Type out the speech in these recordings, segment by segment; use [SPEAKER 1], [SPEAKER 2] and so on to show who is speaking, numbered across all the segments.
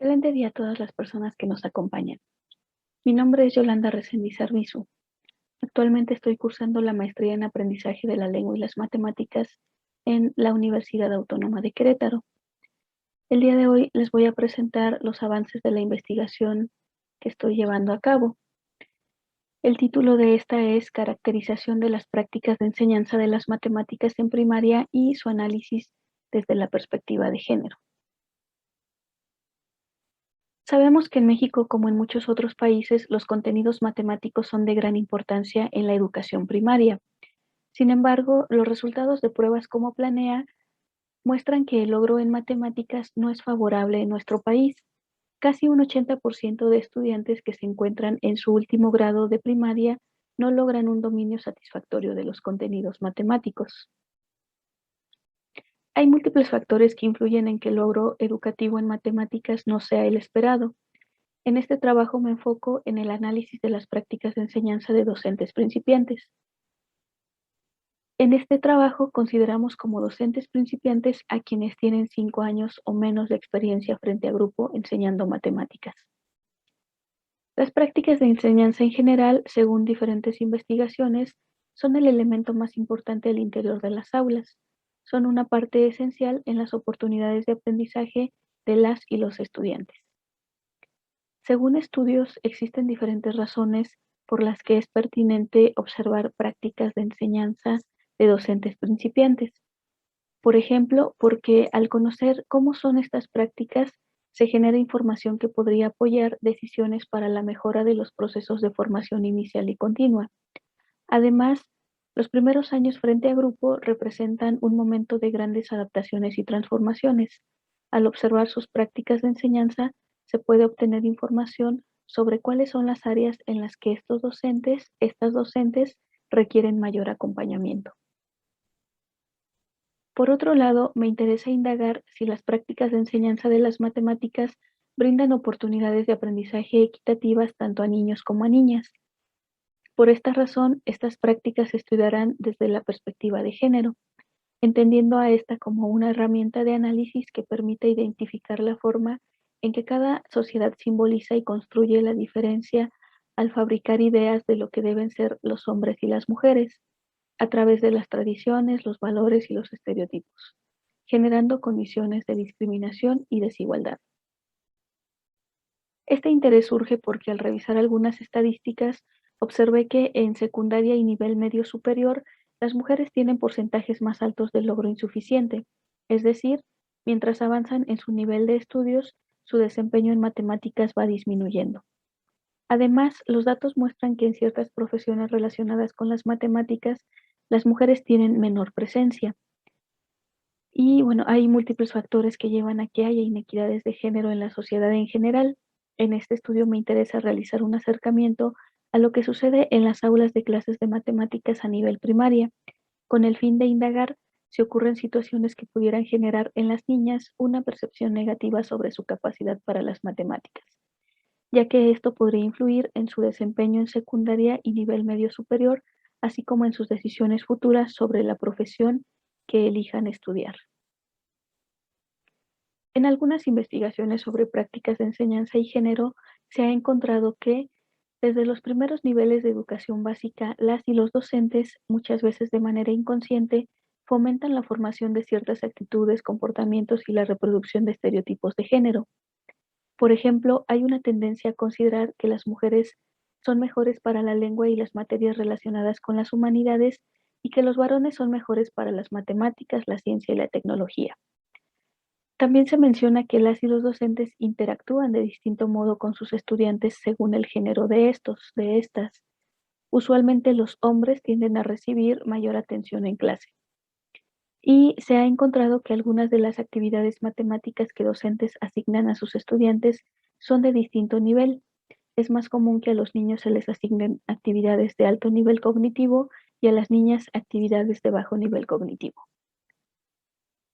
[SPEAKER 1] Excelente día a todas las personas que nos acompañan. Mi nombre es Yolanda Reséndiz Arbizu. Actualmente estoy cursando la maestría en aprendizaje de la lengua y las matemáticas en la Universidad Autónoma de Querétaro. El día de hoy les voy a presentar los avances de la investigación que estoy llevando a cabo. El título de esta es Caracterización de las prácticas de enseñanza de las matemáticas en primaria y su análisis desde la perspectiva de género. Sabemos que en México, como en muchos otros países, los contenidos matemáticos son de gran importancia en la educación primaria. Sin embargo, los resultados de pruebas como Planea muestran que el logro en matemáticas no es favorable en nuestro país. Casi un 80% de estudiantes que se encuentran en su último grado de primaria no logran un dominio satisfactorio de los contenidos matemáticos. Hay múltiples factores que influyen en que el logro educativo en matemáticas no sea el esperado. En este trabajo me enfoco en el análisis de las prácticas de enseñanza de docentes principiantes. En este trabajo consideramos como docentes principiantes a quienes tienen 5 años o menos de experiencia frente a grupo enseñando matemáticas. Las prácticas de enseñanza en general, según diferentes investigaciones, son el elemento más importante al interior de las aulas. Son una parte esencial en las oportunidades de aprendizaje de las y los estudiantes. Según estudios, existen diferentes razones por las que es pertinente observar prácticas de enseñanza de docentes principiantes. Por ejemplo, porque al conocer cómo son estas prácticas, se genera información que podría apoyar decisiones para la mejora de los procesos de formación inicial y continua. Además, los primeros años frente a grupo representan un momento de grandes adaptaciones y transformaciones. Al observar sus prácticas de enseñanza, se puede obtener información sobre cuáles son las áreas en las que estas docentes requieren mayor acompañamiento. Por otro lado, me interesa indagar si las prácticas de enseñanza de las matemáticas brindan oportunidades de aprendizaje equitativas tanto a niños como a niñas. Por esta razón, estas prácticas se estudiarán desde la perspectiva de género, entendiendo a esta como una herramienta de análisis que permite identificar la forma en que cada sociedad simboliza y construye la diferencia al fabricar ideas de lo que deben ser los hombres y las mujeres, a través de las tradiciones, los valores y los estereotipos, generando condiciones de discriminación y desigualdad. Este interés surge porque al revisar algunas estadísticas, observé que en secundaria y nivel medio superior, las mujeres tienen porcentajes más altos de logro insuficiente, es decir, mientras avanzan en su nivel de estudios, su desempeño en matemáticas va disminuyendo. Además, los datos muestran que en ciertas profesiones relacionadas con las matemáticas, las mujeres tienen menor presencia. Y bueno, hay múltiples factores que llevan a que haya inequidades de género en la sociedad en general. En este estudio me interesa realizar un acercamiento a lo que sucede en las aulas de clases de matemáticas a nivel primaria, con el fin de indagar si ocurren situaciones que pudieran generar en las niñas una percepción negativa sobre su capacidad para las matemáticas, ya que esto podría influir en su desempeño en secundaria y nivel medio superior, así como en sus decisiones futuras sobre la profesión que elijan estudiar. En algunas investigaciones sobre prácticas de enseñanza y género se ha encontrado que desde los primeros niveles de educación básica, las y los docentes, muchas veces de manera inconsciente, fomentan la formación de ciertas actitudes, comportamientos y la reproducción de estereotipos de género. Por ejemplo, hay una tendencia a considerar que las mujeres son mejores para la lengua y las materias relacionadas con las humanidades y que los varones son mejores para las matemáticas, la ciencia y la tecnología. También se menciona que las y los docentes interactúan de distinto modo con sus estudiantes según el género de estas. Usualmente los hombres tienden a recibir mayor atención en clase. Y se ha encontrado que algunas de las actividades matemáticas que docentes asignan a sus estudiantes son de distinto nivel. Es más común que a los niños se les asignen actividades de alto nivel cognitivo y a las niñas actividades de bajo nivel cognitivo.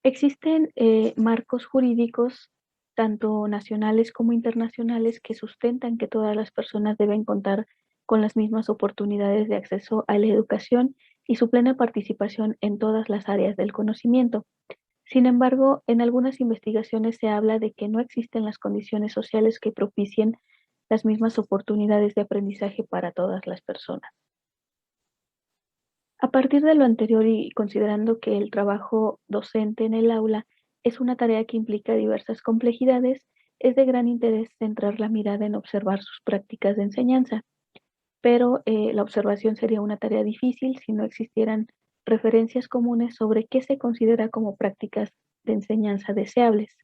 [SPEAKER 1] Existen marcos jurídicos, tanto nacionales como internacionales, que sustentan que todas las personas deben contar con las mismas oportunidades de acceso a la educación y su plena participación en todas las áreas del conocimiento. Sin embargo, en algunas investigaciones se habla de que no existen las condiciones sociales que propicien las mismas oportunidades de aprendizaje para todas las personas. A partir de lo anterior y considerando que el trabajo docente en el aula es una tarea que implica diversas complejidades, es de gran interés centrar la mirada en observar sus prácticas de enseñanza, pero la observación sería una tarea difícil si no existieran referencias comunes sobre qué se considera como prácticas de enseñanza deseables.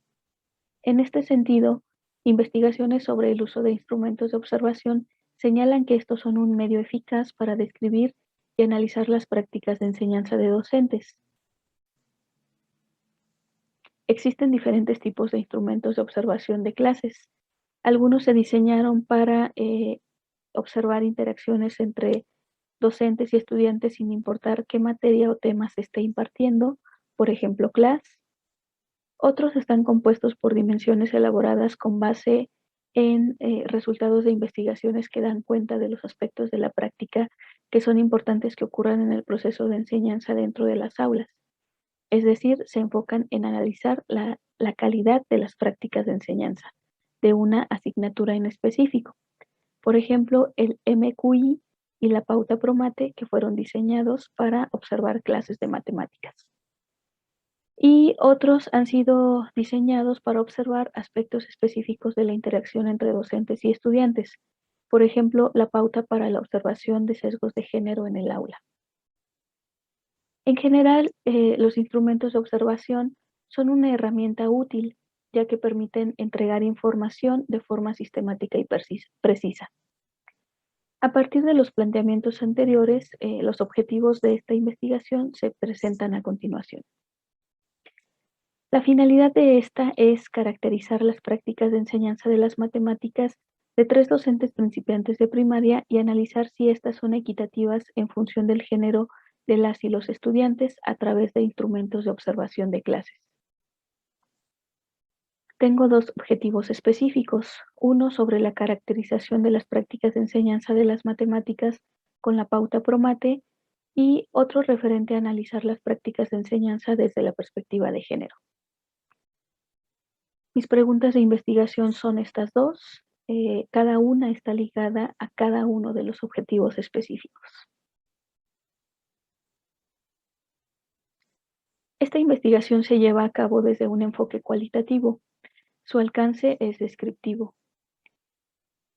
[SPEAKER 1] En este sentido, investigaciones sobre el uso de instrumentos de observación señalan que estos son un medio eficaz para describir y analizar las prácticas de enseñanza de docentes. Existen diferentes tipos de instrumentos de observación de clases. Algunos se diseñaron para observar interacciones entre docentes y estudiantes sin importar qué materia o tema se esté impartiendo, por ejemplo, clase. Otros están compuestos por dimensiones elaboradas con base en resultados de investigaciones que dan cuenta de los aspectos de la práctica que son importantes que ocurran en el proceso de enseñanza dentro de las aulas. Es decir, se enfocan en analizar la calidad de las prácticas de enseñanza de una asignatura en específico. Por ejemplo, el MQI y la pauta PROMATE, que fueron diseñados para observar clases de matemáticas. Y otros han sido diseñados para observar aspectos específicos de la interacción entre docentes y estudiantes. Por ejemplo, la pauta para la observación de sesgos de género en el aula. En general, los instrumentos de observación son una herramienta útil, ya que permiten entregar información de forma sistemática y precisa. A partir de los planteamientos anteriores, los objetivos de esta investigación se presentan a continuación. La finalidad de esta es caracterizar las prácticas de enseñanza de las matemáticas de 3 docentes principiantes de primaria y analizar si estas son equitativas en función del género de las y los estudiantes a través de instrumentos de observación de clases. Tengo 2 objetivos específicos, uno sobre la caracterización de las prácticas de enseñanza de las matemáticas con la pauta PROMATE y otro referente a analizar las prácticas de enseñanza desde la perspectiva de género. Mis preguntas de investigación son estas dos. Cada una está ligada a cada uno de los objetivos específicos. Esta investigación se lleva a cabo desde un enfoque cualitativo. Su alcance es descriptivo.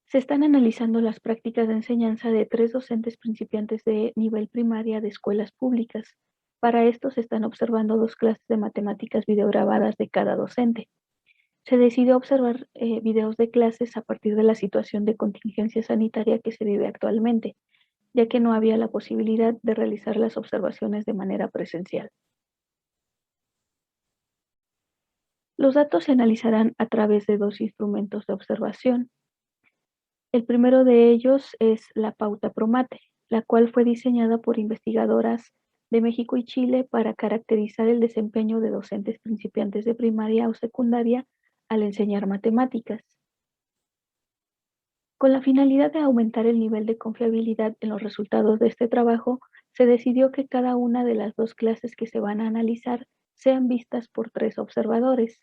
[SPEAKER 1] Se están analizando las prácticas de enseñanza de 3 docentes principiantes de nivel primaria de escuelas públicas. Para esto se están observando 2 clases de matemáticas videograbadas de cada docente. Se decidió observar videos de clases a partir de la situación de contingencia sanitaria que se vive actualmente, ya que no había la posibilidad de realizar las observaciones de manera presencial. Los datos se analizarán a través de 2 instrumentos de observación. El primero de ellos es la pauta PROMATE, la cual fue diseñada por investigadoras de México y Chile para caracterizar el desempeño de docentes principiantes de primaria o secundaria al enseñar matemáticas. Con la finalidad de aumentar el nivel de confiabilidad en los resultados de este trabajo, se decidió que cada una de las 2 clases que se van a analizar sean vistas por 3 observadores.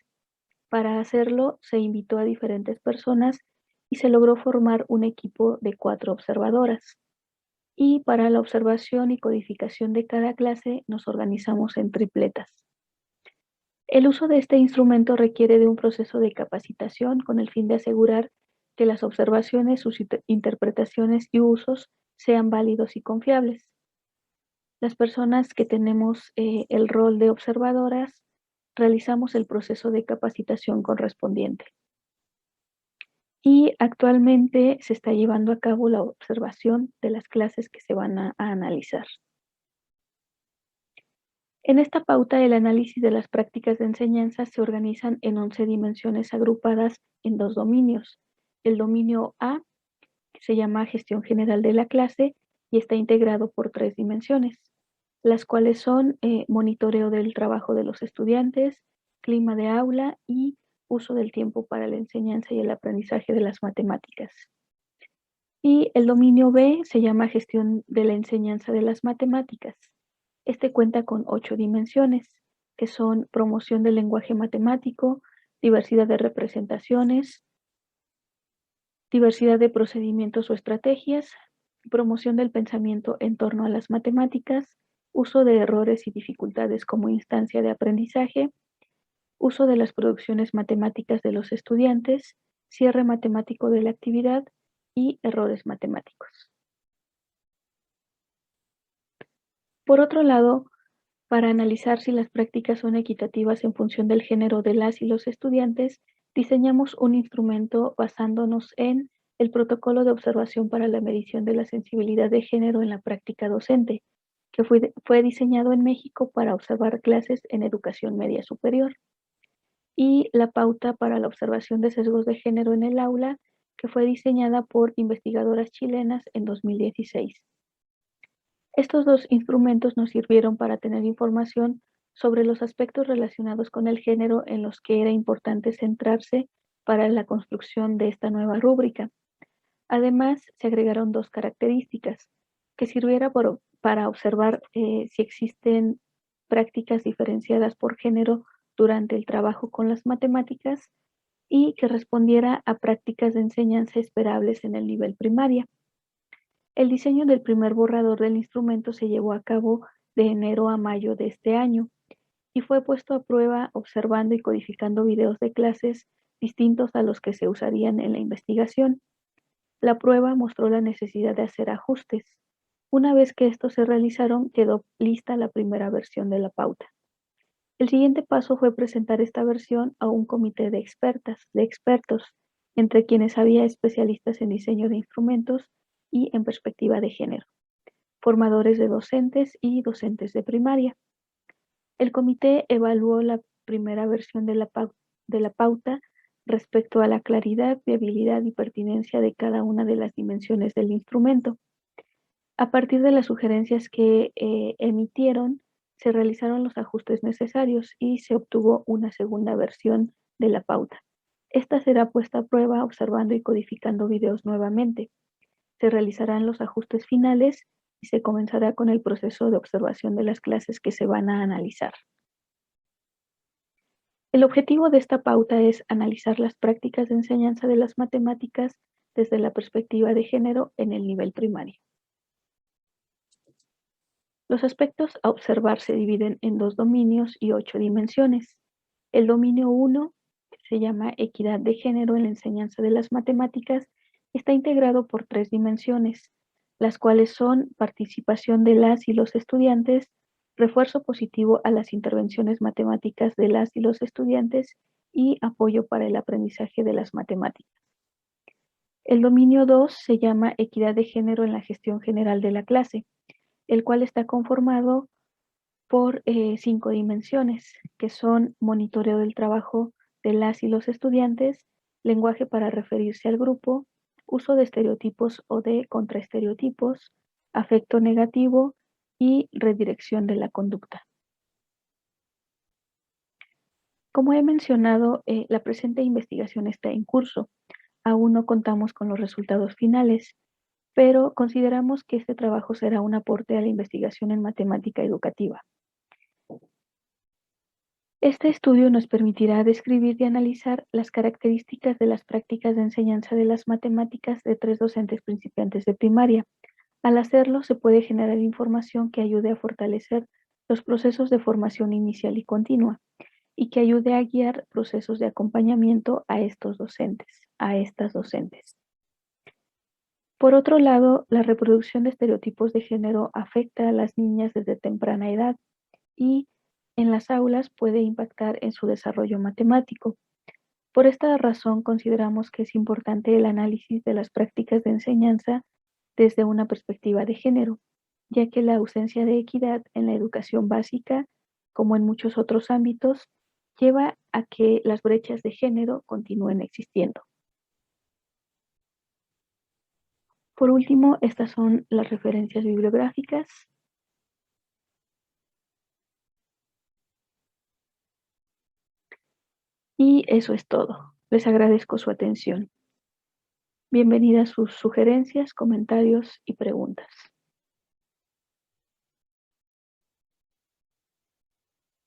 [SPEAKER 1] Para hacerlo, se invitó a diferentes personas y se logró formar un equipo de 4 observadoras. Y para la observación y codificación de cada clase nos organizamos en tripletas. El uso de este instrumento requiere de un proceso de capacitación con el fin de asegurar que las observaciones, sus interpretaciones y usos sean válidos y confiables. Las personas que tenemos el rol de observadoras realizamos el proceso de capacitación correspondiente. Y actualmente se está llevando a cabo la observación de las clases que se van a analizar. En esta pauta, el análisis de las prácticas de enseñanza se organizan en 11 dimensiones agrupadas en 2 dominios. El dominio A, que se llama gestión general de la clase, y está integrado por 3 dimensiones, las cuales son monitoreo del trabajo de los estudiantes, clima de aula y uso del tiempo para la enseñanza y el aprendizaje de las matemáticas. Y el dominio B se llama gestión de la enseñanza de las matemáticas. Este cuenta con 8 dimensiones, que son promoción del lenguaje matemático, diversidad de representaciones, diversidad de procedimientos o estrategias, promoción del pensamiento en torno a las matemáticas, uso de errores y dificultades como instancia de aprendizaje, uso de las producciones matemáticas de los estudiantes, cierre matemático de la actividad y errores matemáticos. Por otro lado, para analizar si las prácticas son equitativas en función del género de las y los estudiantes, diseñamos un instrumento basándonos en el protocolo de observación para la medición de la sensibilidad de género en la práctica docente, que fue diseñado en México para observar clases en educación media superior, y la pauta para la observación de sesgos de género en el aula, que fue diseñada por investigadoras chilenas en 2016. Estos dos instrumentos nos sirvieron para tener información sobre los aspectos relacionados con el género en los que era importante centrarse para la construcción de esta nueva rúbrica. Además, se agregaron dos características que sirviera para observar si existen prácticas diferenciadas por género durante el trabajo con las matemáticas y que respondiera a prácticas de enseñanza esperables en el nivel primaria. El diseño del primer borrador del instrumento se llevó a cabo de enero a mayo de este año y fue puesto a prueba observando y codificando videos de clases distintos a los que se usarían en la investigación. La prueba mostró la necesidad de hacer ajustes. Una vez que estos se realizaron, quedó lista la primera versión de la pauta. El siguiente paso fue presentar esta versión a un comité de expertos, entre quienes había especialistas en diseño de instrumentos y en perspectiva de género, formadores de docentes y docentes de primaria. El comité evaluó la primera versión de la pauta respecto a la claridad, viabilidad y pertinencia de cada una de las dimensiones del instrumento. A partir de las sugerencias que emitieron, se realizaron los ajustes necesarios y se obtuvo una segunda versión de la pauta. Esta será puesta a prueba observando y codificando videos nuevamente. Se realizarán los ajustes finales y se comenzará con el proceso de observación de las clases que se van a analizar. El objetivo de esta pauta es analizar las prácticas de enseñanza de las matemáticas desde la perspectiva de género en el nivel primario. Los aspectos a observar se dividen en 2 dominios y 8 dimensiones. El dominio 1, que se llama equidad de género en la enseñanza de las matemáticas, está integrado por 3 dimensiones, las cuales son participación de las y los estudiantes, refuerzo positivo a las intervenciones matemáticas de las y los estudiantes y apoyo para el aprendizaje de las matemáticas. El dominio 2 se llama equidad de género en la gestión general de la clase, el cual está conformado por 5 dimensiones, que son monitoreo del trabajo de las y los estudiantes, lenguaje para referirse al grupo, uso de estereotipos o de contraestereotipos, afecto negativo y redirección de la conducta. Como he mencionado, la presente investigación está en curso. Aún no contamos con los resultados finales, pero consideramos que este trabajo será un aporte a la investigación en matemática educativa. Este estudio nos permitirá describir y analizar las características de las prácticas de enseñanza de las matemáticas de 3 docentes principiantes de primaria. Al hacerlo, se puede generar información que ayude a fortalecer los procesos de formación inicial y continua y que ayude a guiar procesos de acompañamiento a estos docentes, a estas docentes. Por otro lado, la reproducción de estereotipos de género afecta a las niñas desde temprana edad y en las aulas puede impactar en su desarrollo matemático. Por esta razón, consideramos que es importante el análisis de las prácticas de enseñanza desde una perspectiva de género, ya que la ausencia de equidad en la educación básica, como en muchos otros ámbitos, lleva a que las brechas de género continúen existiendo. Por último, estas son las referencias bibliográficas. Y eso es todo. Les agradezco su atención. Bienvenidas sus sugerencias, comentarios y preguntas.